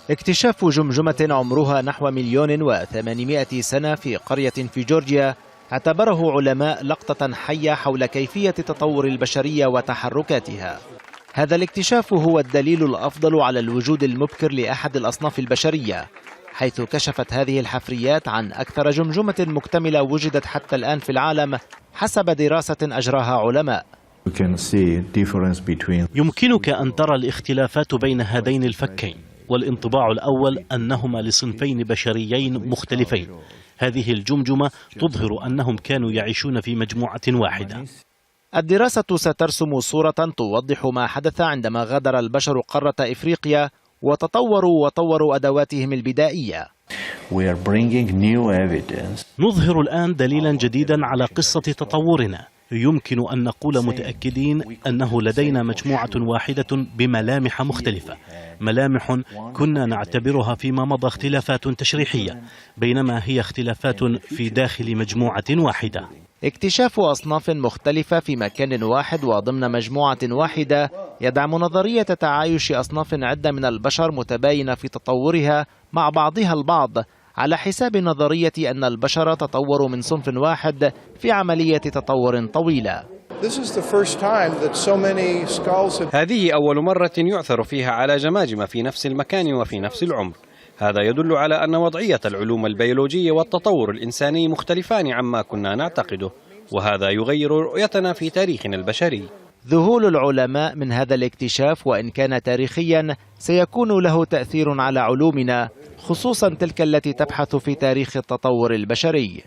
اكتشاف جمجمة عمرها نحو 1,800,000 سنة في قرية في جورجيا اعتبره علماء لقطة حية حول كيفية تطور البشرية وتحركاتها. هذا الاكتشاف هو الدليل الأفضل على الوجود المبكر لأحد الأصناف البشرية، حيث كشفت هذه الحفريات عن أكثر جمجمة مكتملة وجدت حتى الآن في العالم حسب دراسة أجراها علماء. يمكنك أن ترى الاختلافات بين هذين الفكين، والانطباع الأول أنهما لصنفين بشريين مختلفين. هذه الجمجمة تظهر أنهم كانوا يعيشون في مجموعة واحدة. الدراسة سترسم صورة توضح ما حدث عندما غادر البشر قارة إفريقيا وطوروا أدواتهم البدائية. نظهر الآن دليلا جديدا على قصة تطورنا. يمكن أن نقول متأكدين أنه لدينا مجموعة واحدة بملامح مختلفة، ملامح كنا نعتبرها فيما مضى اختلافات تشريحية، بينما هي اختلافات في داخل مجموعة واحدة. اكتشاف أصناف مختلفة في مكان واحد وضمن مجموعة واحدة يدعم نظرية تعايش أصناف عدة من البشر متباينة في تطورها مع بعضها البعض، على حساب نظرية أن البشر تطوروا من صنف واحد في عملية تطور طويلة. هذه أول مرة يعثر فيها على جماجم في نفس المكان وفي نفس العمر. هذا يدل على أن وضعية العلوم البيولوجية والتطور الإنساني مختلفان عما كنا نعتقده، وهذا يغير رؤيتنا في تاريخنا البشري. ذهول العلماء من هذا الاكتشاف وإن كان تاريخيا سيكون له تأثير على علومنا، خصوصا تلك التي تبحث في تاريخ التطور البشري.